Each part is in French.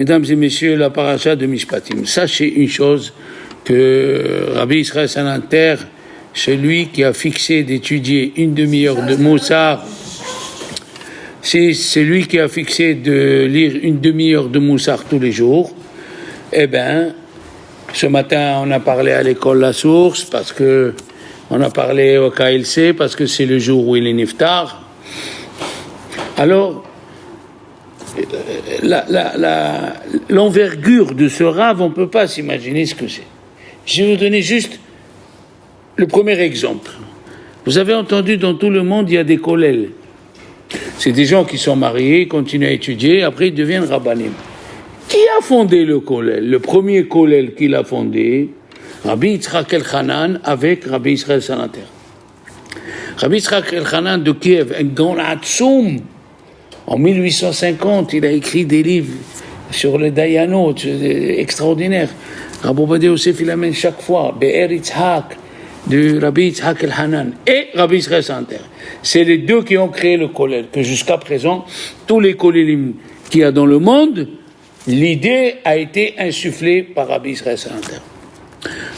Mesdames et messieurs, la paracha de Mishpatim. Sachez une chose, que Rabbi Israël Salanter, celui qui a fixé d'étudier une demi-heure de Moussar, c'est celui qui a fixé de lire une demi-heure de Moussar tous les jours. Eh bien, ce matin, on a parlé à l'école La Source, parce que on a parlé au KLC, parce que c'est le jour où il est Niftar. Alors, l'envergure de ce rave, on ne peut pas s'imaginer ce que c'est. Je vais vous donner juste le premier exemple. Vous avez entendu, dans tout le monde, il y a des kollels. C'est des gens qui sont mariés, continuent à étudier, après ils deviennent rabbanim. Qui a fondé le kollel? Le premier kollel qu'il a fondé, Rabbi Yitzhak Elchanan avec Rabbi Israël Salanter. Rabbi Yitzhak Elchanan de Kiev, un grand Hatsoum. En 1850, il a écrit des livres sur les Dayanot, extraordinaires. Rabbi Ovadia Yosef, il amène chaque fois Be'er Yitzhak, de Rabbi Yitzhak Elchanan et Rabbi Israël Salanter. C'est les deux qui ont créé le kollel, que jusqu'à présent, tous les kollelim qu'il y a dans le monde, l'idée a été insufflée par Rabbi Israël Salanter.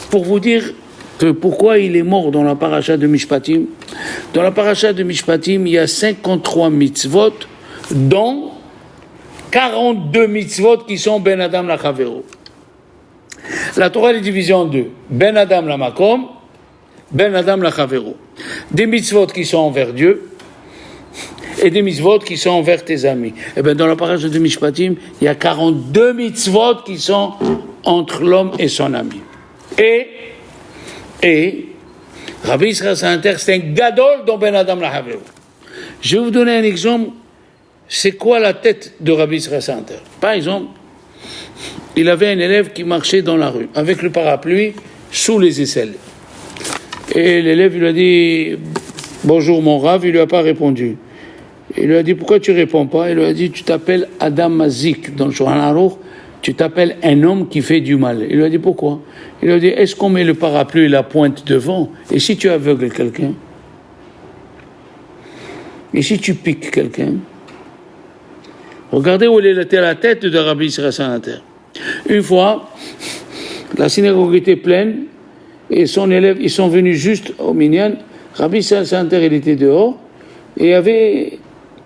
Pour vous dire que pourquoi il est mort dans la paracha de Mishpatim, dans la paracha de Mishpatim, il y a 53 mitzvot, dont 42 mitzvot qui sont Ben Adam la Chavero. La Torah est divisée en deux. Ben Adam la Makom, Ben Adam la Chavero. Des mitzvot qui sont envers Dieu et des mitzvot qui sont envers tes amis. Et bien dans la paracha de Mishpatim, il y a 42 mitzvot qui sont entre l'homme et son ami. Et Rabbi Israël Salanter, c'est un gadol dans Ben Adam la Chavero. Je vais vous donner un exemple. C'est quoi la tête de Rabbi Israël Salanter? Par exemple, il avait un élève qui marchait dans la rue, avec le parapluie sous les aisselles. Et l'élève lui a dit « Bonjour mon Rav », il lui a pas répondu. Il lui a dit « Pourquoi tu réponds pas ?» Il lui a dit « Tu t'appelles Adam Mazik dans le Shulchan Aruch, tu t'appelles un homme qui fait du mal. » Il lui a dit « Pourquoi ?» Il lui a dit « Est-ce qu'on met le parapluie et la pointe devant? Et si tu aveugles quelqu'un? Et si tu piques quelqu'un? » Regardez où était la tête de Rabbi Israël Salanter. Une fois, la synagogue était pleine et son élève, ils sont venus juste au minyan. Rabbi Israël Salanter, il était dehors et il y avait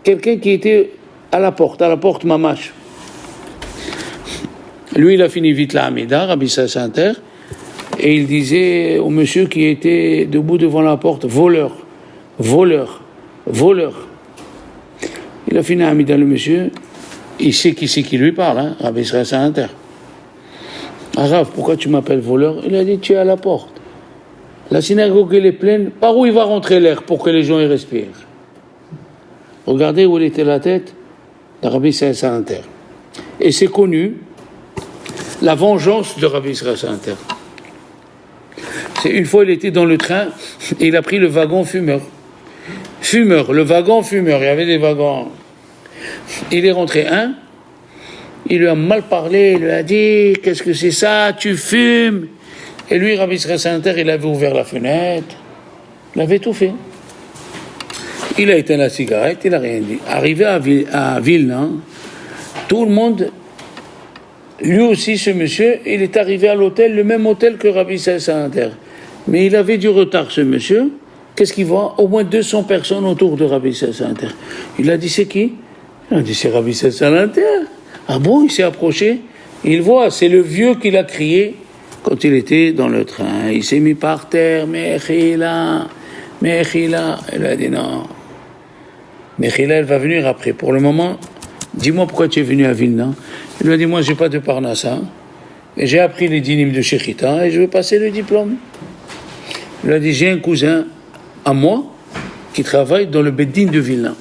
quelqu'un qui était à la porte mamash. Lui, il a fini vite la Hamida, Rabbi Israël Salanter, et il disait au monsieur qui était debout devant la porte, voleur, voleur, voleur. Il a fini la Hamida, le monsieur. Il sait qui c'est qui lui parle, hein, Rabbi Israël Salanter. Rav, pourquoi tu m'appelles voleur? Il a dit, tu es à la porte. La synagogue, elle est pleine. Par où il va rentrer l'air pour que les gens y respirent? Regardez où était la tête de Rabbi Israël Salanter. Et c'est connu, la vengeance de Rabbi Israël Salanter. C'est une fois, il était dans le train, et il a pris le wagon fumeur. Le wagon fumeur, il y avait des wagons. Il est rentré il lui a mal parlé, il lui a dit « Qu'est-ce que c'est ça? Tu fumes ?» Et lui, Rabbi Israël Salanter, il avait ouvert la fenêtre, il avait tout fait. Il a éteint la cigarette, il n'a rien dit. Arrivé à Vilna, tout le monde, lui aussi, ce monsieur, il est arrivé à l'hôtel, le même hôtel que Rabbi Israël Salanter. Mais il avait du retard, ce monsieur. Qu'est-ce qu'il voit? Au moins 200 personnes autour de Rabbi Israël Salanter. Il a dit « C'est qui ?» Il a dit, c'est Rabbi Israël Salanter. Ah bon, il s'est approché. Il voit, c'est le vieux qui l'a crié quand il était dans le train. Il s'est mis par terre, Mechila. Il a dit non. Mechila, elle va venir après. Pour le moment, dis-moi pourquoi tu es venu à Vilna. Il lui a dit, moi, j'ai pas de parnassa. Et j'ai appris les dynimes de Shechita et je veux passer le diplôme. Il lui a dit, j'ai un cousin à moi qui travaille dans le Beddin de Vilna.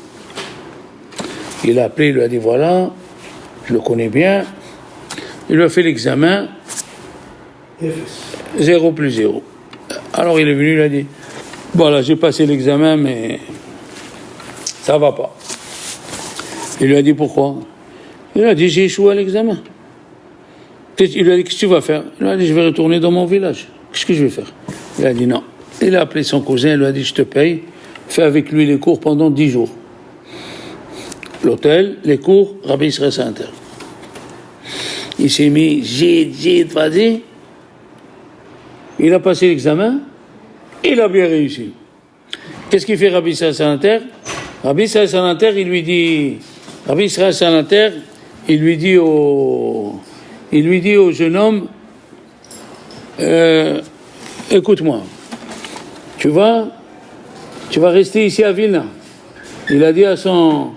Il l'a appelé, il lui a dit voilà, je le connais bien. Il lui a fait l'examen. 0 plus 0. Alors il est venu, il a dit voilà, j'ai passé l'examen, mais ça va pas. Il lui a dit pourquoi? Il lui a dit j'ai échoué à l'examen. Il lui a dit qu'est-ce que tu vas faire? Il lui a dit je vais retourner dans mon village. Qu'est-ce que je vais faire? Il a dit non. Il a appelé son cousin, il lui a dit je te paye, fais avec lui les cours pendant 10 jours. L'hôtel, les cours, Rabbi Israël Salanter. il s'est mis, vas-y. Il a passé l'examen, il a bien réussi. Qu'est-ce qu'il fait Rabbi Israël Salanter? Rabbi Israël Salanter, il lui dit au jeune homme, écoute-moi, tu vas rester ici à Vilna. Il a dit à son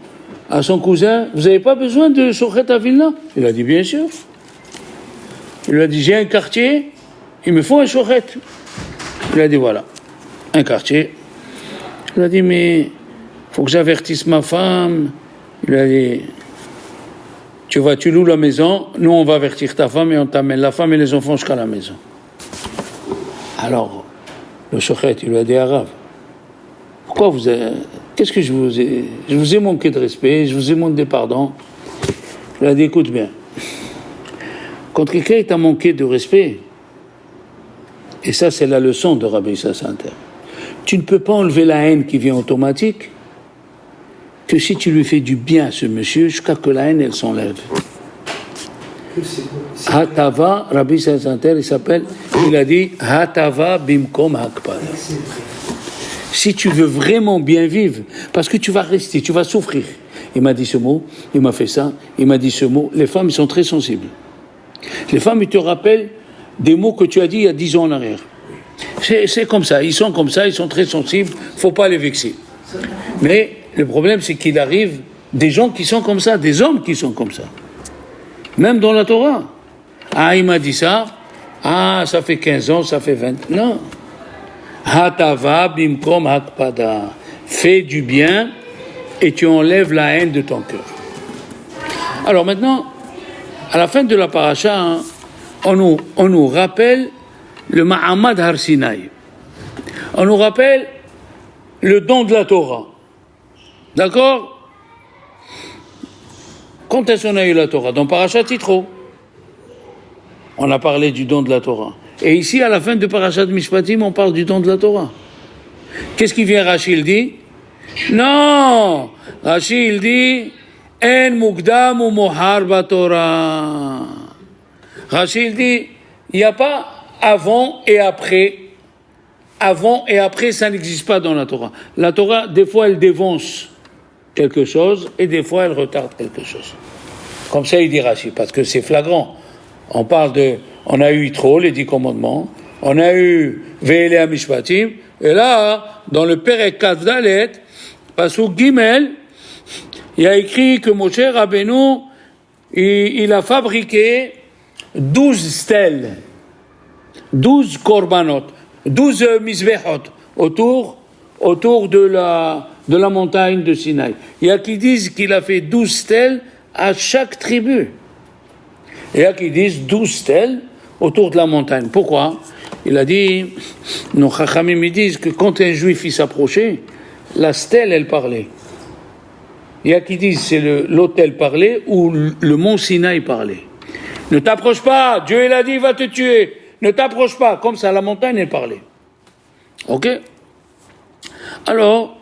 cousin, vous n'avez pas besoin de shochet à Vilna? Il a dit, bien sûr. Il lui a dit, j'ai un quartier, il me faut un shochet. Il a dit, voilà, un quartier. Il a dit, mais il faut que j'avertisse ma femme. Il a dit, tu loues la maison, nous on va avertir ta femme et on t'amène la femme et les enfants jusqu'à la maison. Alors, le shochet, il lui a dit, Arabe, pourquoi qu'est-ce que je vous ai manqué de respect, je vous ai demandé pardon. Il a dit, écoute bien, quand quelqu'un t'a manqué de respect, et ça c'est la leçon de Rabbi Israël Salanter, tu ne peux pas enlever la haine qui vient automatique que si tu lui fais du bien à ce monsieur jusqu'à que la haine elle s'enlève. Hatava, Rabbi Israël Salanter, il a dit Hatava bimkom hakpada. Si tu veux vraiment bien vivre, parce que tu vas rester, tu vas souffrir. Il m'a dit ce mot, il m'a fait ça, il m'a dit ce mot. Les femmes, ils sont très sensibles. Les femmes, ils te rappellent des mots que tu as dit il y a 10 ans en arrière. C'est comme ça, ils sont très sensibles, il ne faut pas les vexer. Mais le problème, c'est qu'il arrive des gens qui sont comme ça, des hommes qui sont comme ça. Même dans la Torah. Ah, il m'a dit ça, ça fait 15 ans, ça fait 20. Non. Hatava bimkom hakpada. Fais du bien et tu enlèves la haine de ton cœur. Alors maintenant, à la fin de la paracha, on nous rappelle le Ma'amad Har Sinaï. On nous rappelle le don de la Torah. D'accord? Quand est-ce qu'on a eu la Torah? Dans Parashat Yitro. On a parlé du don de la Torah. Et ici, à la fin de Parashat Mishpatim, on parle du don de la Torah. Qu'est-ce qu'il vient Rashi dit? Non! Rashi il dit En mukdam ou mohar batorah. Rashi il dit il n'y a pas avant et après. Avant et après, ça n'existe pas dans la Torah. La Torah, des fois, elle dévance quelque chose et des fois, elle retarde quelque chose. Comme ça, il dit Rashi, parce que c'est flagrant. On a eu Yitro, les 10 commandements, on a eu Ve'elei Mishpatim, et là, dans le Perek Kaf Dalet, Pasuk Gimel, il y a écrit que Moshe Rabbeinu, il a fabriqué 12 stèles, 12 korbanot, 12 mizbechot autour de la montagne de Sinaï. Il y a qui disent qu'il a fait 12 stèles à chaque tribu. Il y a qui disent 12 stèles autour de la montagne. Pourquoi? Il a dit, nos chachamim ils disent que quand un juif il s'approchait, la stèle elle parlait. Il y a qui disent c'est l'autel parlait ou le mont Sinaï parlait. Ne t'approche pas, Dieu il a dit il va te tuer. Ne t'approche pas, comme ça la montagne elle parlait. Ok? Alors,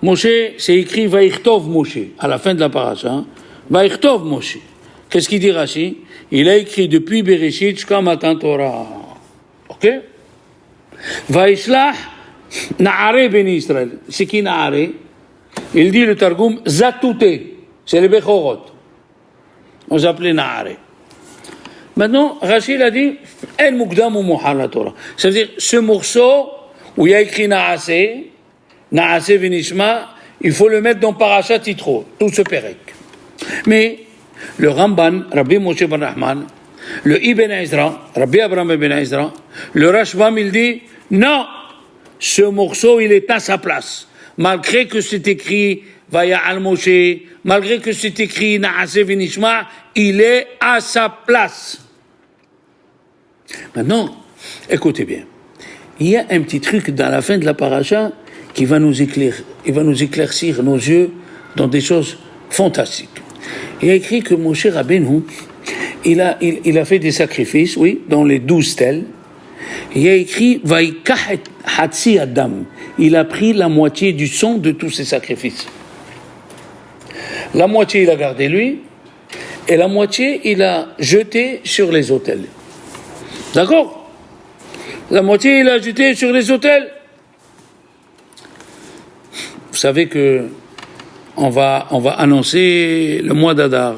Moshe, c'est écrit Vaïchtov Moshe, à la fin de la paracha. Hein? Vaïchtov Moshe. Qu'est-ce qu'il dit Rashi? Il a écrit depuis Bereshit jusqu'à Matan Torah. Ok? Vaïshlach Na'are ben Israël. C'est qui Na'are? Il dit le Targum Zatouté. C'est les Bechorot. On s'appelait Na'are. Maintenant, Rachid a dit El Mukdam ou Mohar la Torah. Ça veut dire ce morceau où il y a écrit Naase Venishma, il faut le mettre dans Parashat Yitro, tout ce Perek. Mais le Ramban, Rabbi Moshe ben Rahman, le Ibn Ezra, Rabbi Abraham ben Ezra, le Rashbam, il dit non, ce morceau il est à sa place. Malgré que c'est écrit Vaya al Moshe, malgré que c'est écrit Naase Venishma, il est à sa place. Maintenant, écoutez bien. Il y a un petit truc dans la fin de la paracha qui va nous éclaircir nos yeux dans des choses fantastiques. Il y a écrit que Moshe Rabbeinu, il a fait des sacrifices, oui, dans les 12 stèles. Il y a écrit Vaikach Hatsi Adam. Il a pris la moitié du sang de tous ces sacrifices. La moitié, il a gardé lui, et la moitié, il a jeté sur les autels. D'accord? La moitié, il a jeté sur les autels. Vous savez que on va annoncer le mois d'Adar.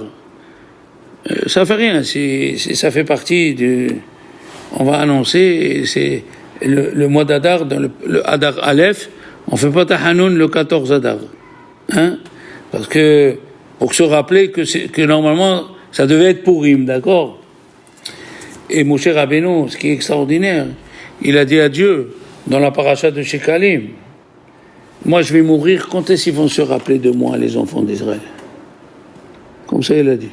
Ça fait rien, ça fait partie du... On va annoncer, c'est le mois d'Adar, dans le Adar Aleph, on fait pas Tahanoun le 14 Adar. Hein? Parce que, pour se rappeler que normalement, ça devait être Pourim, d'accord? Et Moshe Rabbeinu, ce qui est extraordinaire, il a dit à Dieu, dans la paracha de Shekalim, moi je vais mourir, quand est-ce qu'ils vont se rappeler de moi, les enfants d'Israël? Comme ça il a dit.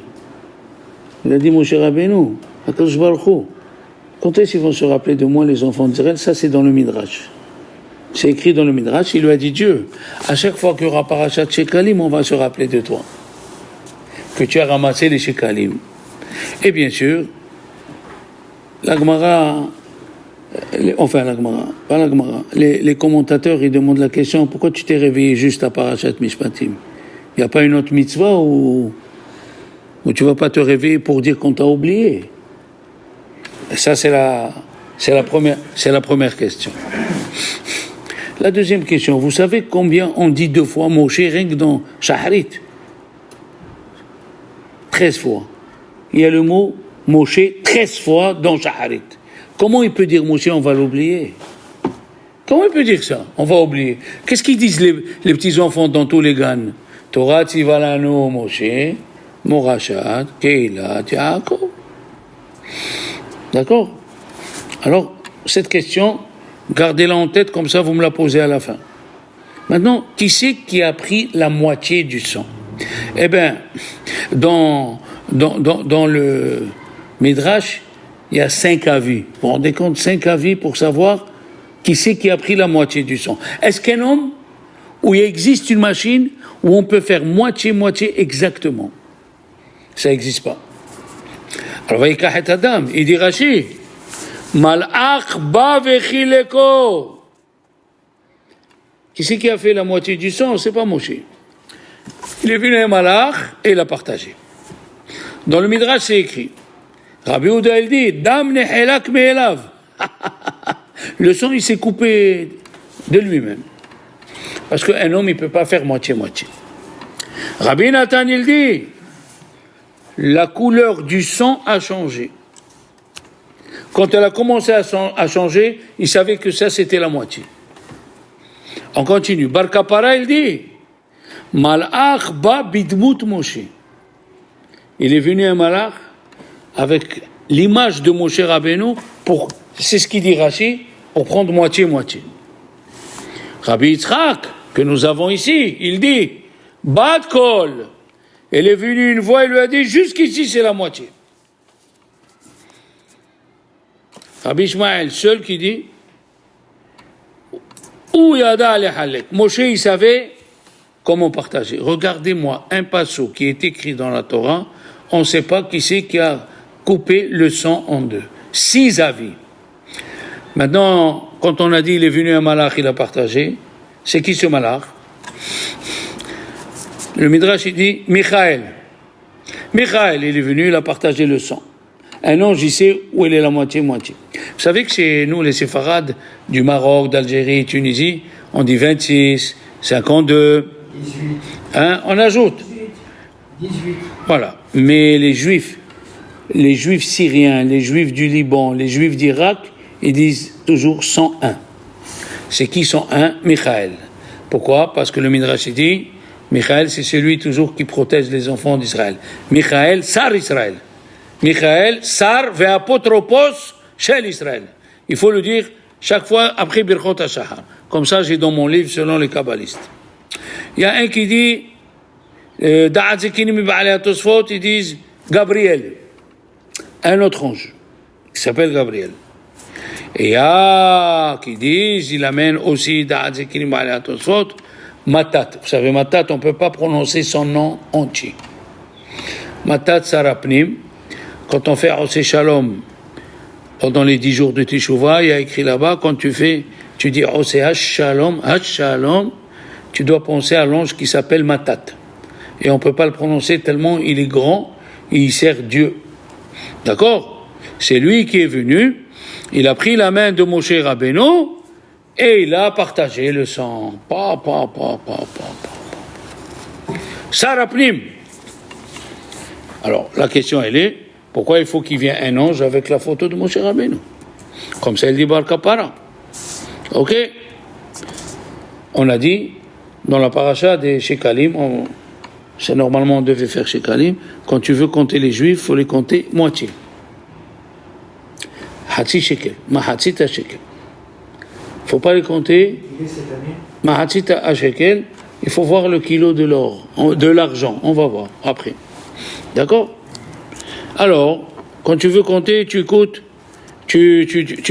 Il a dit, Moshe Rabbeinu, Akadosh Baruch Hu, quand est-ce qu'ils vont se rappeler de moi, les enfants d'Israël? Ça c'est dans le Midrash. C'est écrit dans le Midrash, il lui a dit, Dieu, à chaque fois qu'il y aura parachat Shekalim, on va se rappeler de toi. Que tu as ramassé les Shekalim. Et bien sûr, la Gemara, les commentateurs, ils demandent la question, pourquoi tu t'es réveillé juste à parachat Mishpatim? Il n'y a pas une autre mitzvah où tu ne vas pas te réveiller pour dire qu'on t'a oublié? Et ça, c'est la première question. La deuxième question, vous savez combien on dit 2 fois Moshe rien que dans Shaharit? 13 fois. Il y a le mot Moshe 13 fois dans Shaharit. Comment il peut dire Moshe, on va l'oublier? Comment il peut dire ça? On va oublier. Qu'est-ce qu'ils disent les petits-enfants dans tous les GAN? Torah Tzivalanu Moshe, Morachat, Keilat, Yaakov. D'accord? Alors, cette question, gardez-la en tête, comme ça vous me la posez à la fin. Maintenant, qui c'est qui a pris la moitié du sang? Eh bien, dans le Midrash, il y a 5 avis. Vous vous rendez compte, 5 avis pour savoir qui c'est qui a pris la moitié du sang. Est-ce qu'un homme, où il existe une machine, où on peut faire moitié exactement? Ça n'existe pas. Alors, Vaïkahet Adam, il dit Rashi, Malach ba vechileko. Qui c'est qui a fait la moitié du sang? C'est pas Moshe. Il est venu un malach et il a partagé. Dans le Midrash, c'est écrit. Rabbi Yehuda, il dit, Dam nehelak me'elav. Le sang, il s'est coupé de lui-même. Parce qu'un homme, il ne peut pas faire moitié-moitié. Rabbi Nathan, il dit, la couleur du sang a changé. Quand elle a commencé à changer, il savait que ça, c'était la moitié. On continue. Bar Kapara, il dit, Malach ba bidmut Moshe. Il est venu un malach avec l'image de Moshe Rabbeinu c'est ce qu'il dit Rashi, pour prendre moitié-moitié. Rabbi Yitzhak, que nous avons ici, il dit, Bat Kol. Il est venu une voix, il lui a dit, jusqu'ici c'est la moitié. Rabbi Ishmael, seul qui dit, Ou yada alehalek. Moshe, il savait comment partager. Regardez-moi un passeau qui est écrit dans la Torah, on ne sait pas qui c'est qui a coupé le sang en 2. 6 avis. Maintenant, quand on a dit il est venu un malach, il a partagé, c'est qui ce malach? Le Midrash, il dit Michael. Michael, il est venu, il a partagé le sang. Un ange, il sait où il est la moitié-moitié. Vous savez que chez nous, les séfarades du Maroc, d'Algérie, Tunisie, on dit 26, 52. 18. Hein, on ajoute. 18. Voilà. Mais les juifs syriens, les juifs du Liban, les juifs d'Irak, ils disent toujours 101. C'est qui 101? Michael. Pourquoi? Parce que le Midrash dit, Michael, c'est celui toujours qui protège les enfants d'Israël. Michael, Sar Israël. Michael, Sar ve'apotropos shel Israël. Il faut le dire chaque fois après Birchot HaShahar. Comme ça, j'ai dans mon livre selon les kabbalistes. Il y a un qui dit, Da'at Zekinim Ba'alei HaTosfot, ils disent Gabriel. Un autre ange qui s'appelle Gabriel. Et il y a qui disent, il amène aussi Da'at Zekinim Ba'alei HaTosfot, Matat. Vous savez, Matat, on ne peut pas prononcer son nom entier. Matat Sarapnim. Quand on fait Osé Shalom, pendant les 10 jours de Teshuvah, il y a écrit là-bas, quand tu dis Osé Shalom, tu dois penser à l'ange qui s'appelle Matat. Et on ne peut pas le prononcer tellement il est grand, il sert Dieu. D'accord? C'est lui qui est venu, il a pris la main de Moshe Rabbeinu et il a partagé le sang. Sarapnim. Alors, la question, elle est, pourquoi il faut qu'il vienne un ange avec la photo de Moshe Rabbeinu? Comme ça, il dit Bar Kapara. Ok? On a dit, dans la paracha des Shekalim, c'est normalement on devait faire Shekalim, quand tu veux compter les Juifs, il faut les compter moitié. Hatsi Shekel, Mahatzita Shekel. Il ne faut pas les compter. Mahatzita Shekel, il faut voir le kilo de l'or, de l'argent, on va voir après. D'accord? Alors, quand tu veux compter, tu écoutes, tu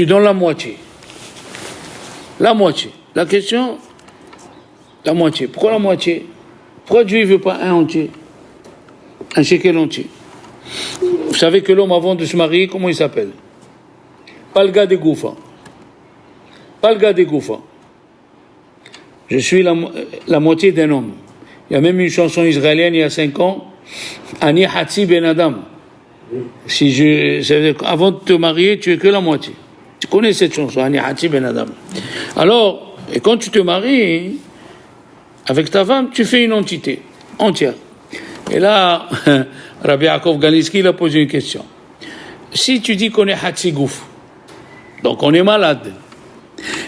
donnes la moitié. La moitié. La question, la moitié. Pourquoi la moitié? Pourquoi Dieu ne veut pas un entier? Un shekel entier. Vous savez que l'homme, avant de se marier, comment il s'appelle? Pas le gars des Goufa. Pas le gars des Goufa. Je suis la moitié d'un homme. Il y a même une chanson israélienne il y a 5 ans, Ani Hatsi Ben Adam. Avant de te marier, tu es que la moitié. Tu connais cette chanson, Ani Hatsi Ben Adam. Alors, et quand tu te maries, avec ta femme, tu fais une entité entière. Et là, Rabbi Yaakov Galiski il a posé une question. Si tu dis qu'on est Hatsi Gouf, donc on est malade,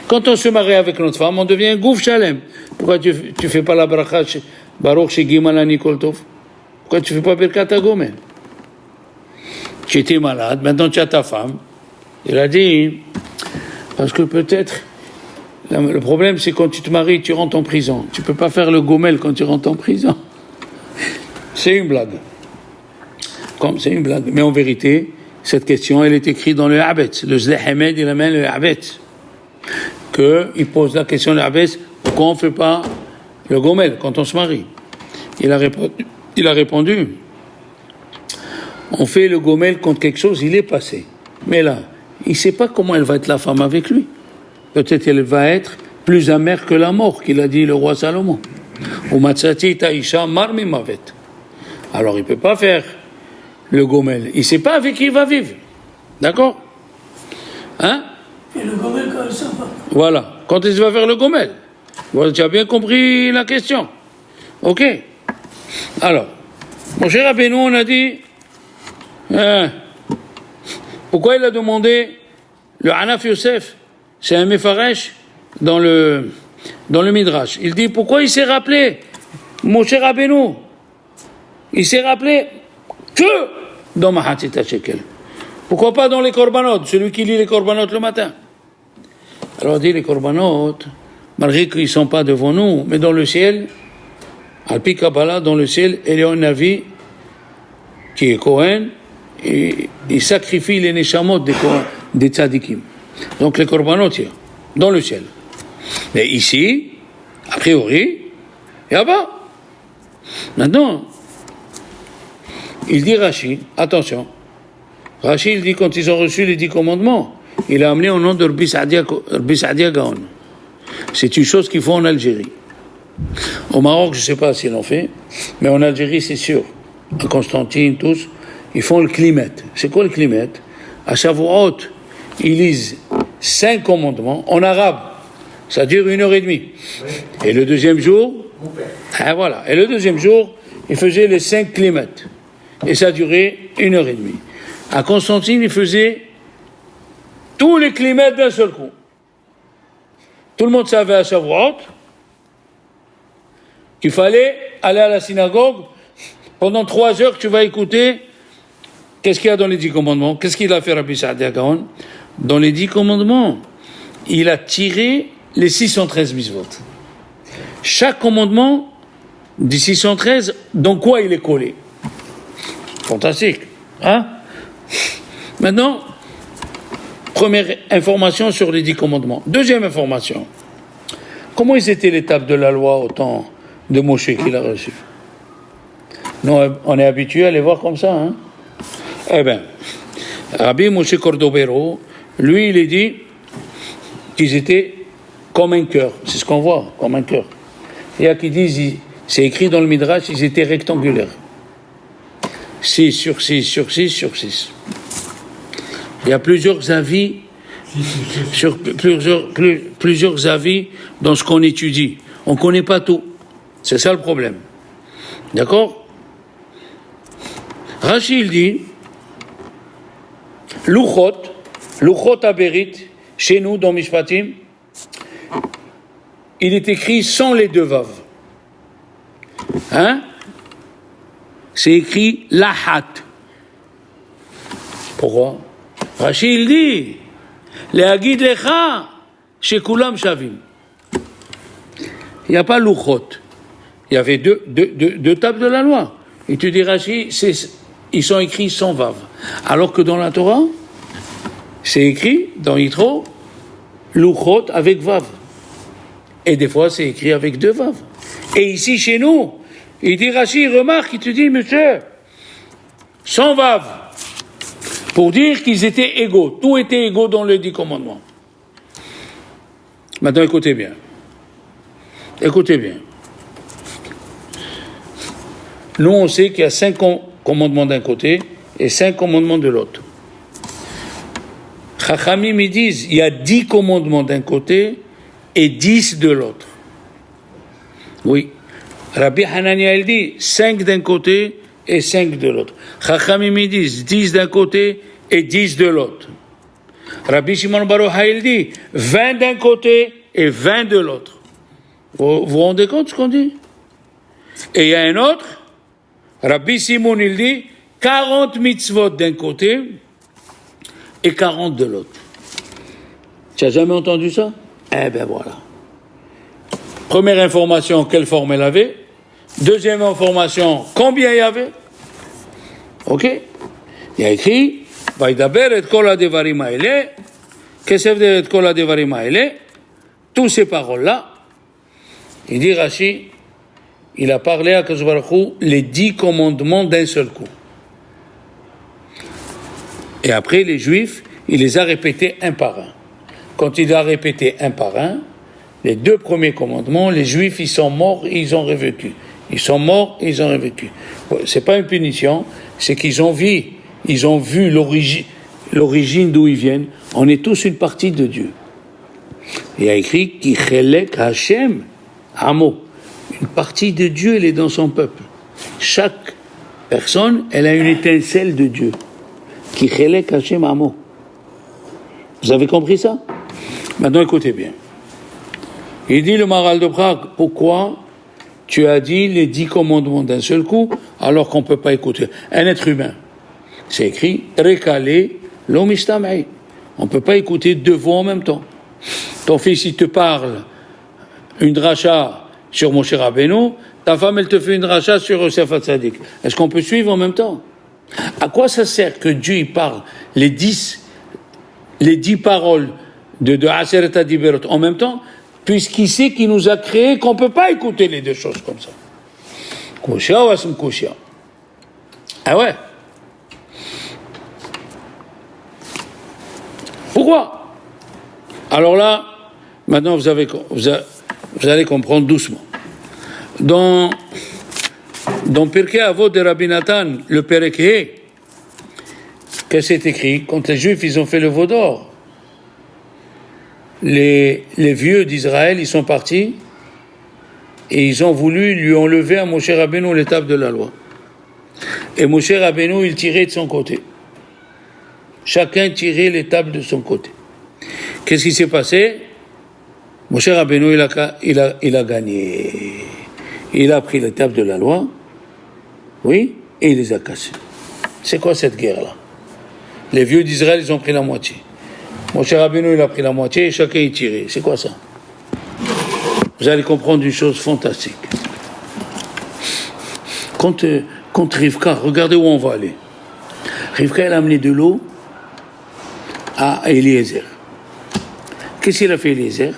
quand on se marie avec notre femme, on devient Gouf Shalem. Pourquoi tu fais pas la bracha Baruch chez Gimalani Koltov? Pourquoi tu fais pas Birkat HaGomen? Tu étais malade, maintenant tu as ta femme. Il a dit, parce que peut-être, le problème c'est quand tu te maries, tu rentres en prison. Tu peux pas faire le gomel quand tu rentres en prison. C'est une blague. C'est une blague. Mais en vérité, cette question, elle est écrite dans le Habetz. Le Zdeh Hamed, il amène le Habetz. Il pose la question de Habetz, pourquoi on ne fait pas le gomel quand on se marie? Il a répondu, on fait le gomel quand quelque chose, il est passé. Mais là, il ne sait pas comment elle va être la femme avec lui. Peut-être elle va être plus amère que la mort, qu'il a dit le roi Salomon. Ou Matsati Taïcha Marmi Mavet. Alors il ne peut pas faire le gomel. Il ne sait pas avec qui il va vivre. D'accord? Hein? Et le gomel quand il s'en va. Voilà. Quand il va faire le gomel. Voilà, tu as bien compris la question. Ok? Alors, mon cher Rabbeinu, on a dit, pourquoi il a demandé le Hanaf Yosef? C'est un Mefaresh dans le Midrash. Il dit, pourquoi il s'est rappelé, mon cher Rabbeinu? Il s'est rappelé que dans Mahatzita Shekel. Pourquoi pas dans les korbanot, celui qui lit les korbanot le matin? Alors on dit les korbanot, malgré qu'ils ne sont pas devant nous, mais dans le ciel, Alpi Kabbalah, dans le ciel, il y a un Navi qui est Kohen, et il sacrifie les neshamot des tzadikim. Donc les korbanot, il y a dans le ciel. Mais ici, a priori, il y a pas. Maintenant, il dit Rashi, attention, Rashi, il dit quand ils ont reçu les 10 commandements, il a amené au nom de Rabbi Saadia Gaon. C'est une chose qu'ils font en Algérie. Au Maroc, je ne sais pas s'ils l'ont fait, mais en Algérie, c'est sûr. À Constantine, tous, ils font le klimet. C'est quoi le klimet? À Shavuot, ils lisent 5 commandements en arabe. Ça dure 1h30. Oui. Et le deuxième jour, voilà. Et le deuxième jour, ils faisaient les 5 klimet. Et ça durait 1h30. À Constantine, ils faisaient tous les climats d'un seul coup. Tout le monde savait à Shavuot qu'il fallait aller à la synagogue. Pendant 3 heures, tu vas écouter qu'est-ce qu'il y a dans les 10 commandements. Qu'est-ce qu'il a fait Rabbi Saadia Gaon? Dans les 10 commandements, il a tiré les 613 mitzvot. Chaque commandement des 613, dans quoi il est collé? Fantastique. Hein? Maintenant, première information sur les 10 commandements. Deuxième information. Comment ils étaient l'étape de la loi au temps de Moshe qu'il a reçu? Non, on est habitué à les voir comme ça. Hein? Eh bien, Rabbi Moshe Cordovero, lui, il est dit qu'ils étaient comme un cœur. C'est ce qu'on voit, comme un cœur. Il y a qui disent, c'est écrit dans le Midrash, ils étaient rectangulaires. 6 sur 6 sur 6 sur 6. Il y a plusieurs avis sur plusieurs avis dans ce qu'on étudie. On ne connaît pas tout. C'est ça le problème. D'accord? Rashi, il dit Luchot Aberit, chez nous, dans Mishpatim, il est écrit sans les deux vaves. Hein? C'est écrit Lahat. Pourquoi? Rashi, il dit Leagid Lecha, chez Kulam Shavim. Il n'y a pas Luchot. Il y avait deux tables de la loi. Et tu dis, Rashi, ils sont écrits sans vav. Alors que dans la Torah, c'est écrit, dans Yitro, Luchot avec vav. Et des fois, c'est écrit avec deux vav. Et ici, chez nous, il dit, Rashi, remarque, il te dit, monsieur, sans vav, pour dire qu'ils étaient égaux. Tout était égaux dans les 10 commandements. Maintenant, écoutez bien. Écoutez bien. Nous, on sait qu'il y a 5 commandements d'un côté et 5 commandements de l'autre. Chachamim, ils disent, il y a 10 commandements d'un côté et 10 de l'autre. Oui. Rabbi Hanania, il dit 5 d'un côté et 5 de l'autre. Chachamim, ils disent 10 d'un côté et 10 de l'autre. Rabbi Shimon Bar Yochai, il dit 20 d'un côté et 20 de l'autre. Vous vous rendez compte de ce qu'on dit? Et il y a un autre, Rabbi Simon, il dit 40 mitzvot d'un côté et 40 de l'autre. Tu n'as jamais entendu ça? Eh bien voilà. Première information, quelle forme elle avait? Deuxième information, combien il y avait? Ok? Il y a écrit Vaidaber et kol hadevarim haele, kesef et kol hadevarim haele, tous ces paroles-là, il dit Rashi, il a parlé à Kadosh Baruch Hu les 10 commandements d'un seul coup. Et après, les Juifs, il les a répétés un par un. Quand il a répété un par un, les 2 premiers commandements, les Juifs, ils sont morts et ils ont revécu. Ils sont morts et ils ont revécu. C'est pas une punition, c'est qu'ils ont vu l'origine d'où ils viennent. On est tous une partie de Dieu. Il y a écrit Ki chelek Hashem Amo. Une partie de Dieu, elle est dans son peuple. Chaque personne, elle a une étincelle de Dieu. Ki chelek Hashem Amo. Vous avez compris ça? Maintenant, écoutez bien. Il dit le Maharal de Prague, pourquoi tu as dit les 10 commandements d'un seul coup, alors qu'on ne peut pas écouter? Un être humain. C'est écrit, Rekale l'omistamei. On ne peut pas écouter 2 voix en même temps. Ton fils, il te parle une dracha sur Moshe Rabbeinu, ta femme, elle te fait une dracha sur Yosef Hatzadik. Est-ce qu'on peut suivre en même temps? À quoi ça sert que Dieu il parle les 10 paroles de Aseret HaDiberot en même temps, puisqu'il sait qu'il nous a créé qu'on ne peut pas écouter les 2 choses comme ça? Kushia ou Asm Kushia? Ah ouais? Pourquoi? Alors là, maintenant vous allez comprendre doucement. Dans Pirkei Avot de Rabbi Nathan, le Perek He, que c'est écrit, quand les Juifs ils ont fait le veau d'or, les vieux d'Israël, ils sont partis et ils ont voulu lui enlever à Moshe Rabbeinu l'étape de la loi. Et Moshe Rabbeinu, il tirait de son côté. Chacun tirait l'étape de son côté. Qu'est-ce qui s'est passé? Moshe Rabbeinu, il a gagné. Il a pris l'étape de la loi, oui, et il les a cassés. C'est quoi cette guerre-là? Les vieux d'Israël, ils ont pris la moitié. Moshe Rabbeinu, il a pris la moitié et chacun y tirait. C'est quoi ça? Vous allez comprendre une chose fantastique. Quand Rivka, regardez où on va aller. Rivka, elle a amené de l'eau à Eliezer. Qu'est-ce qu'il a fait, Eliezer?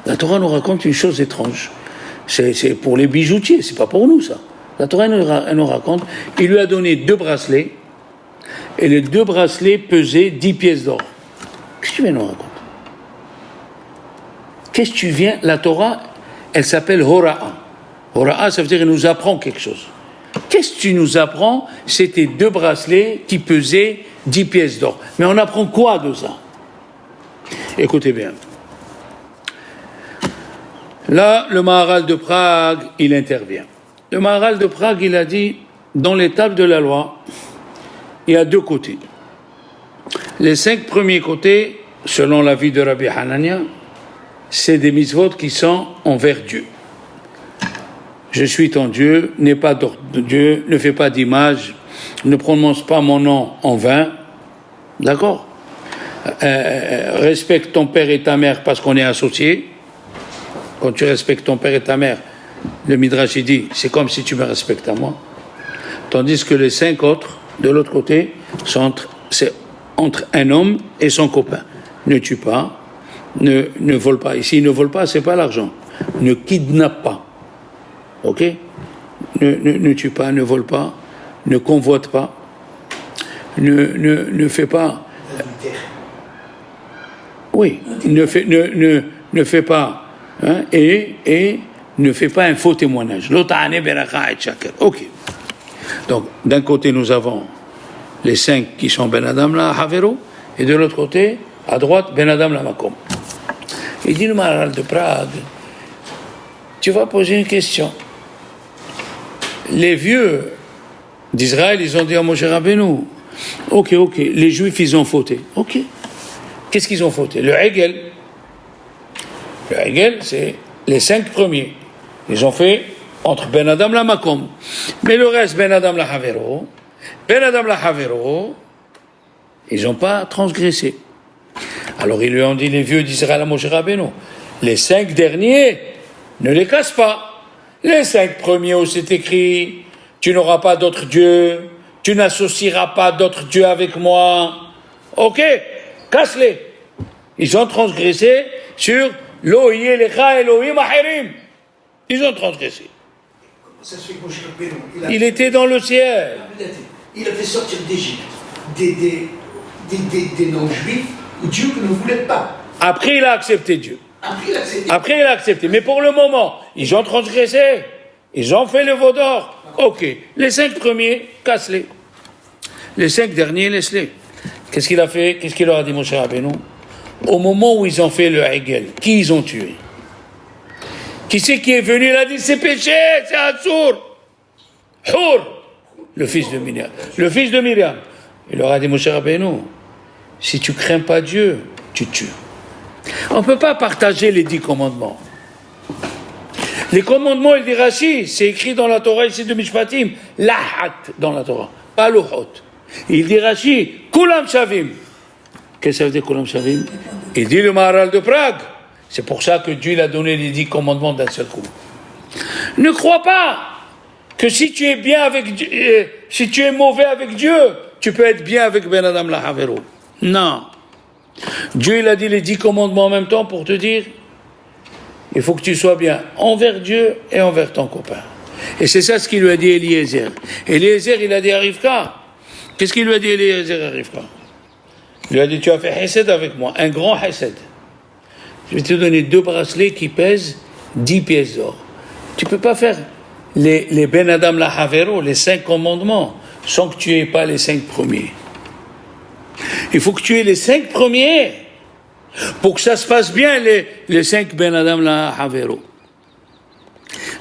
La Torah nous raconte une chose étrange. C'est pour les bijoutiers, c'est pas pour nous, ça. La Torah elle nous raconte, il lui a donné 2 bracelets, et les 2 bracelets pesaient 10 pièces d'or. Qu'est-ce que tu viens nous raconter? Qu'est-ce que tu viens... La Torah, elle s'appelle Hora'a. Hora'a, ça veut dire qu'elle nous apprend quelque chose. Qu'est-ce que tu nous apprends? C'était 2 bracelets qui pesaient 10 pièces d'or. Mais on apprend quoi de ça? Écoutez bien. Là, le Maharal de Prague, il intervient. Le Maharal de Prague, il a dit, dans les tables de la loi, il y a 2 côtés. Les 5 premiers côtés, selon l'avis de Rabbi Hanania, c'est des mitzvot qui sont envers Dieu. Je suis ton Dieu, n'aie pas d'ordre de Dieu, ne fais pas d'image, ne prononce pas mon nom en vain. D'accord? Respecte ton père et ta mère parce qu'on est associés. Quand tu respectes ton père et ta mère, le Midrash dit, c'est comme si tu me respectes à moi. Tandis que les 5 autres, de l'autre côté, c'est entre un homme et son copain. Ne tue pas, ne vole pas. Ici, ne vole pas, c'est pas l'argent. Ne kidnappe pas. Ok? Ne tue pas, ne vole pas, ne convoite pas, ne fait pas. Oui, ne fait pas. Hein, et ne fait pas un faux témoignage. Ok. Donc, d'un côté, nous avons les 5 qui sont Ben Adam la Havero, et de l'autre côté, à droite, Ben Adam la Makom. Il dit le Maharal de Prague, tu vas poser une question. Les vieux d'Israël, ils ont dit à Moshe Rabbeinu, ok, les Juifs, ils ont fauté. Ok. Qu'est-ce qu'ils ont fauté? Le Hegel. Le Hegel, c'est les 5 premiers. Ils ont fait entre Ben Adam la Makom. Mais le reste, Ben Adam la Havero, ils n'ont pas transgressé. Alors ils lui ont dit, les vieux d'Israël à Moshe Rabbeinu, les 5 derniers, ne les casse pas. Les 5 premiers où c'est écrit, tu n'auras pas d'autre Dieu, tu n'associeras pas d'autre Dieu avec moi. Ok, casse-les. Ils ont transgressé sur Loïe Lecha Elohim Acherim. Ils ont transgressé. Ça se fait que Moshe Rabbeinu, il était dans le ciel. Il a fait sortir d'Égypte des non-juifs ou Dieu que ne voulait pas. Après, il a accepté Dieu. Après, il a accepté. Mais pour le moment, ils ont transgressé. Ils ont fait le veau d'or. Ok. Les 5 premiers, casse-les. Les 5 derniers, laisse-les. Qu'est-ce qu'il a fait? Qu'est-ce qu'il leur a dit, Moshe Rabbeinu? Au moment où ils ont fait le Hegel, qui ils ont tué? Qui c'est qui est venu? Il a dit, c'est péché, c'est Assour. Hour, le fils de Myriam. Le fils de Myriam. Il leur a dit, Moshe Rabbeinu, si tu crains pas Dieu, tu tues. On ne peut pas partager les 10 commandements. Les commandements, il dit Rashi, c'est écrit dans la Torah ici de Mishpatim, lahat dans la Torah, pas lohot. Il dit Rashi, kulam shavim. Qu'est-ce que ça veut dire kulam shavim? Il dit le Maharal de Prague. C'est pour ça que Dieu il a donné les 10 commandements d'un seul coup. Ne crois pas que si tu es bien avec Dieu, si tu es mauvais avec Dieu, tu peux être bien avec Ben Adam la Havero. Non. Dieu il a dit les 10 commandements en même temps pour te dire il faut que tu sois bien envers Dieu et envers ton copain. Et c'est ça ce qu'il lui a dit Eliezer. Eliezer il a dit à Rivka. Qu'est-ce qu'il lui a dit Eliezer à Rivka? Il lui a dit tu as fait hesed avec moi, un grand hesed. Je vais te donner 2 bracelets qui pèsent 10 pièces d'or. Tu ne peux pas faire les Ben Adam la Havero, les 5 commandements, sans que tu aies pas les 5 premiers. Il faut que tu aies les 5 premiers pour que ça se passe bien, les 5 Ben Adam la Havero.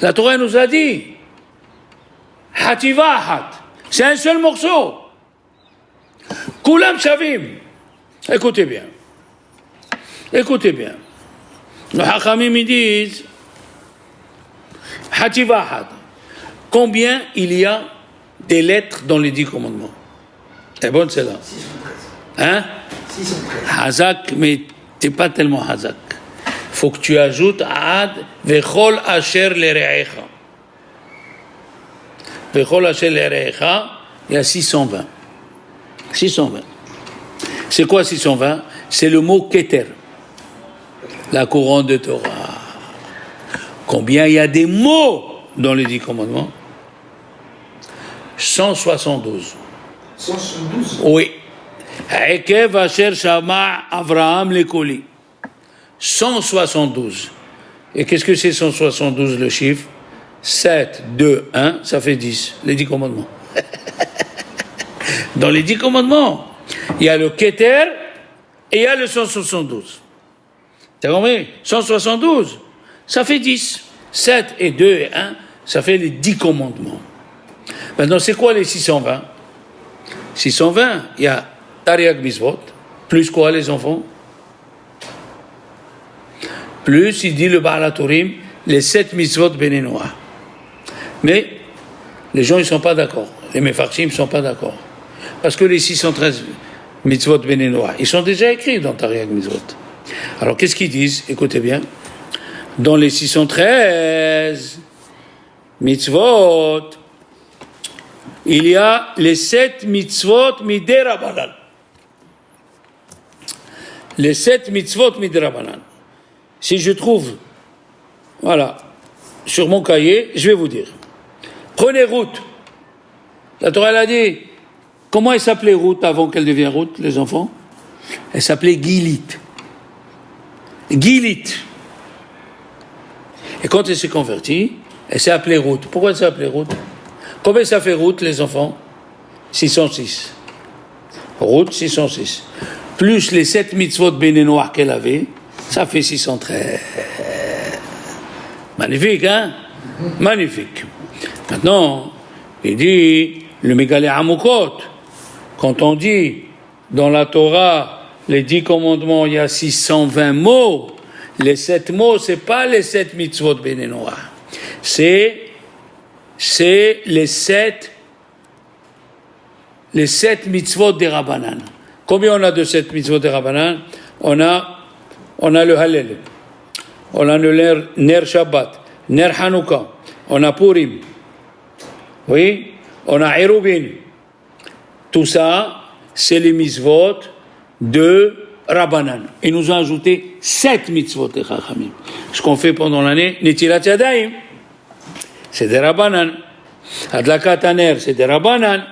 La Torah nous a dit Hativa Hat, c'est un seul morceau. Kulam Shavim. Écoutez bien. Écoutez bien. Les Hachamim disent Hativa Hat. Combien il y a des lettres dans les 10 commandements? C'est bon, c'est là. 613. Hein? 613. Hazak, mais t'es pas tellement Hazak. Faut que tu ajoutes Ad Vechol Asher Lerecha. Vechol Asher Lerecha, il y a 620. 620. C'est quoi 620? C'est le mot Keter. La couronne de Torah. Combien il y a des mots dans les 10 commandements? 172. 172. Oui. Ekev Asher Shama Avraham Lekoli. 172. Et qu'est-ce que c'est 172 le chiffre? 7, 2, 1, ça fait 10, les 10 commandements. Dans les 10 commandements, il y a le Keter et il y a le 172. T'as compris? 172, ça fait 10. 7 et 2 et 1, ça fait les 10 commandements. Maintenant, c'est quoi les 620? 620, il y a Tariq Mitzvot, plus quoi les enfants? Plus, il dit le Baal HaTurim, les 7 Mitzvot bénénois. Mais les gens, ils ne sont pas d'accord. Les Mefarshim ne sont pas d'accord. Parce que les 613 Mitzvot bénénois, ils sont déjà écrits dans Tariq Mitzvot. Alors, qu'est-ce qu'ils disent? Écoutez bien. Dans les 613 mitzvot, il y a les 7 mitzvot midei Rabbanan. Les 7 mitzvot midei Rabbanan. Si je trouve, voilà, sur mon cahier, je vais vous dire. Prenez Ruth. La Torah elle a dit, comment elle s'appelait Ruth avant qu'elle devienne Ruth, les enfants? Elle s'appelait Gilit. Gilit. Et quand elle s'est convertie, elle s'est appelée Ruth. Pourquoi elle s'est appelée Ruth? Combien ça fait Ruth, les enfants? 606. Ruth, 606. Plus les 7 mitzvot bénénois qu'elle avait, ça fait 613. Magnifique, hein? Magnifique. Maintenant, il dit, le Mégalé Amukot, quand on dit dans la Torah, les 10 commandements, il y a 620 mots. Les 7 mots, c'est pas les 7 mitzvot bénénois. C'est les 7 mitzvot des Rabbanan. Combien on a de 7 mitzvot des Rabbanan? On a le Hallel. On a le Ner Shabbat. Ner Hanouka. On a Purim. Oui? On a Erubin. Tout ça, c'est les mitzvot de Rabbanan. Ils nous ont ajouté 7 mitzvot de Chachamim. Ce qu'on fait pendant l'année, Netilat Yadayim, c'est des Rabbanan. Adlakat Haner, c'est des Rabbanan.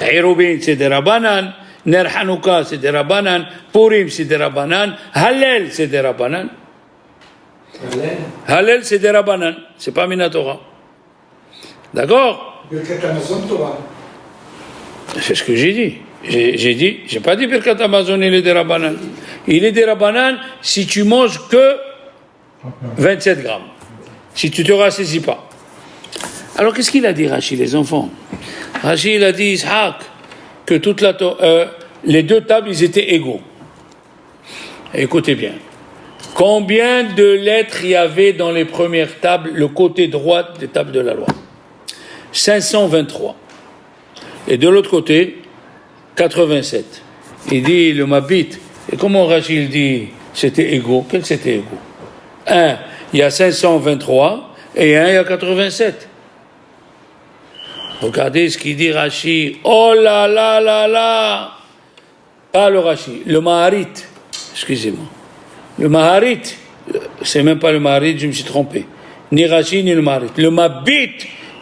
Erubin, c'est des Rabbanan. Ner Hanouka, c'est des Rabbanan. Purim, c'est des Rabbanan. Hallel, c'est des Rabbanan. Hallel, c'est des Rabbanan. C'est pas Minatora. D'accord? Birkat Hamazon Torah. C'est ce que j'ai dit. J'ai pas dit Birkat Hamazon, il est des Rabbanan. Il est des Rabbanan si tu manges que 27 grammes. Si tu te rassaisis pas. Alors qu'est-ce qu'il a dit Rashi, les enfants? Rashi, il a dit Ishaq que les 2 tables, ils étaient égaux. Écoutez bien. Combien de lettres il y avait dans les premières tables, le côté droit des tables de la loi? 523. Et de l'autre côté, 87. Il dit le Mabit. Et comment Rachid dit c'était égaux? Quel c'était égaux? Un, il y a 523 et un, il y a 87. Regardez ce qu'il dit Rachid. Oh là là là là! Pas le Rachid, le Maharit. Excusez-moi. Le Maharit, c'est même pas le Maharit, je me suis trompé. Ni Rachid ni le Maharit. Le Mabit,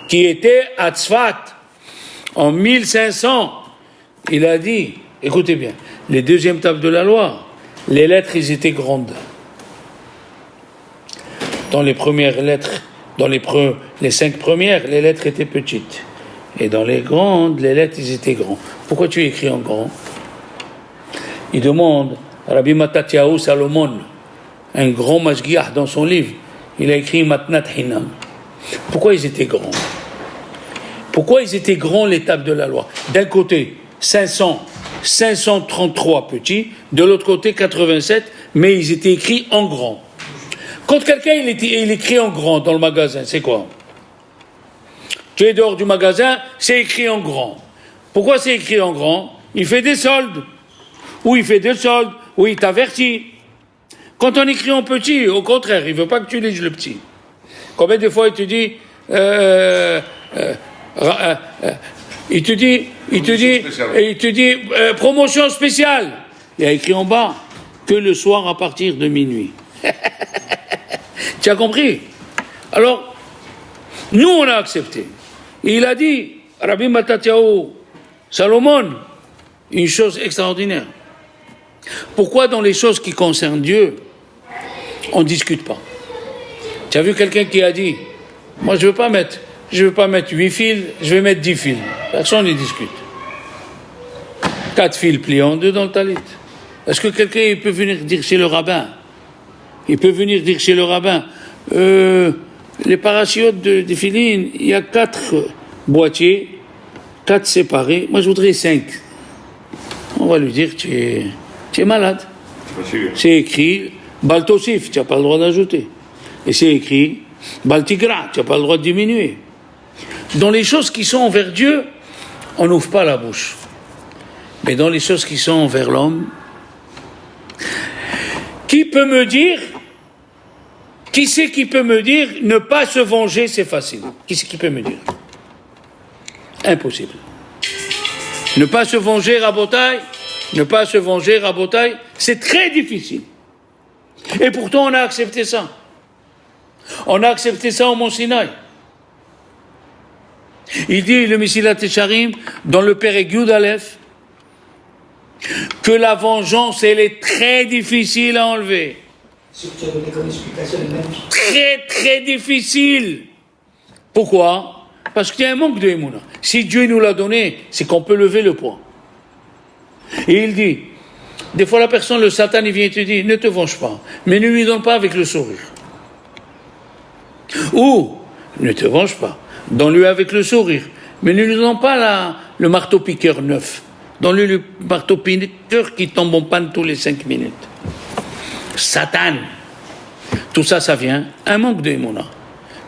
qui était à Tzfat, en 1500, il a dit, écoutez bien, les 2e tables de la loi, les lettres, ils étaient grandes. Dans les premières lettres, dans les 5 premières, les lettres étaient petites. Et dans les grandes, les lettres, ils étaient grands. Pourquoi tu écris en grand? Il demande, Rabbi Matatyahu Salomon, un grand mashgiach dans son livre, il a écrit Matnat Hinam. Pourquoi ils étaient grands? Pourquoi ils étaient grands, les tables de la loi? D'un côté, 533 petits, de l'autre côté, 87, mais ils étaient écrits en grand. Quand quelqu'un il écrit en grand dans le magasin, c'est quoi? Tu es dehors du magasin, c'est écrit en grand. Pourquoi c'est écrit en grand? Il fait des soldes. Ou il fait des soldes, ou il t'avertit. Quand on écrit en petit, au contraire, il ne veut pas que tu lises le petit. Combien de fois il te dit... il te dit promotion spéciale. Il y a écrit en bas que le soir à partir de minuit. Tu as compris? Alors, nous on a accepté. Et il a dit, Rabbi Matatyahu Salomon, une chose extraordinaire. Pourquoi dans les choses qui concernent Dieu, on ne discute pas? Tu as vu quelqu'un qui a dit, Moi, je veux pas mettre 8 fils, je vais mettre 10 fils. Personne n'y discute. 4 fils pliés en 2 dans le talit. Est-ce que quelqu'un peut venir dire chez le rabbin? Il peut venir dire chez le rabbin, les parachutes de filines, il y a 4 boîtiers, 4 séparés. Moi, je voudrais 5. On va lui dire, tu es malade. C'est écrit, Baltosif, tu n'as pas le droit d'ajouter. Et c'est écrit, Baltigra, tu n'as pas le droit de diminuer. Dans les choses qui sont envers Dieu, on n'ouvre pas la bouche. Mais dans les choses qui sont envers l'homme, qui c'est qui peut me dire, ne pas se venger, c'est facile? Qui c'est qui peut me dire? Impossible. Ne pas se venger, Rabotaï, c'est très difficile. Et pourtant, on a accepté ça. On a accepté ça au Mont Sinaï. Il dit, le Mesilat Yesharim, dans le Perek Yud Aleph, que la vengeance, elle est très difficile à enlever. Ce que tu as donné comme explication est magnifique. Très, très difficile. Pourquoi? Parce qu'il y a un manque de Emouna. Si Dieu nous l'a donné, c'est qu'on peut lever le poing. Et il dit, des fois la personne, le Satan, il vient et te dit, ne te venge pas, mais ne lui donne pas avec le sourire. Ou, ne te venge pas, donne-lui avec le sourire, mais ne lui donne pas le marteau-piqueur neuf. Donne-lui le marteau-piqueur qui tombe en panne tous les 5 minutes. Satan. Tout ça, ça vient un manque d'émouna.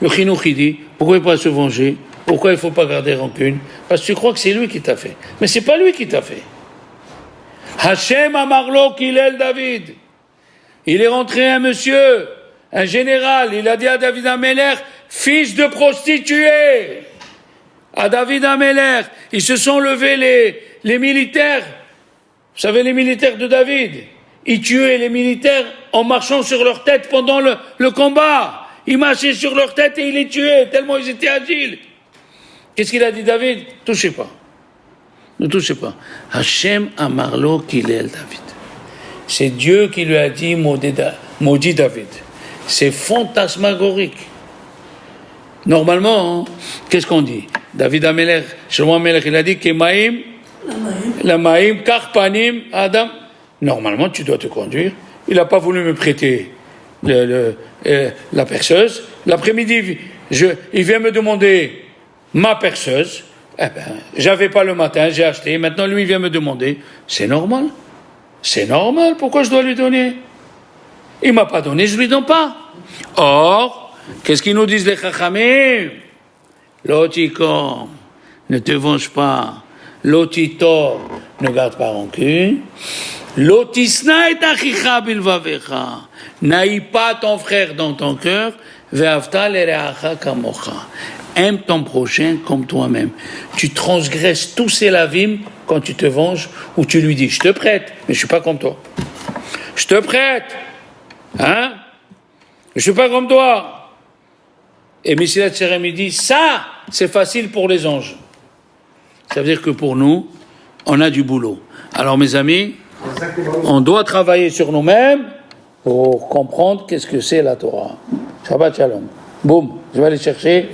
Le Chinouk, il dit, pourquoi il ne faut pas se venger? Pourquoi il ne faut pas garder rancune? Parce que tu crois que c'est lui qui t'a fait. Mais c'est pas lui qui t'a fait. Hachem Amarlo Kilel David. Il est rentré un monsieur, un général, il a dit à David Améler, fils de prostituée. À David Améler, ils se sont levés les militaires. Vous savez, les militaires de David, ils tuaient les militaires en marchant sur leur tête pendant le combat. Ils marchaient sur leur tête et ils les tuaient, tellement ils étaient agiles. Qu'est-ce qu'il a dit David? Touchez pas. Ne touchez pas. Hachem Amarlo Kilel David. C'est Dieu qui lui a dit maudit David. C'est fantasmagorique. Normalement, qu'est-ce qu'on dit? David Améler, Shlomo Améler, il a dit Kemaim, Lamaim, Karpanim, Adam. Normalement, tu dois te conduire. Il n'a pas voulu me prêter la perceuse. L'après-midi, il vient me demander ma perceuse. Eh ben, j'avais pas le matin, j'ai acheté. Maintenant, lui, il vient me demander. C'est normal. C'est normal. Pourquoi je dois lui donner? Il m'a pas donné, je lui donne pas. Or, qu'est-ce qu'ils nous disent les chachamim? Lotikom, ne te venge pas. Lotito, ne garde pas rancune. Lotisna et achicha bilvavecha. N'aille pas ton frère dans ton cœur. Ve'avta lereacha kamocha. Aime ton prochain comme toi-même. Tu transgresses tous ces lavim quand tu te venges ou tu lui dis, je te prête, mais je suis pas comme toi. Je te prête. Hein? Je suis pas comme toi. Et Mesilat Yesharim dit, ça, c'est facile pour les anges. Ça veut dire que pour nous, on a du boulot. Alors mes amis, on doit travailler sur nous-mêmes pour comprendre qu'est-ce que c'est la Torah. Shabbat Shalom. Boum, je vais aller chercher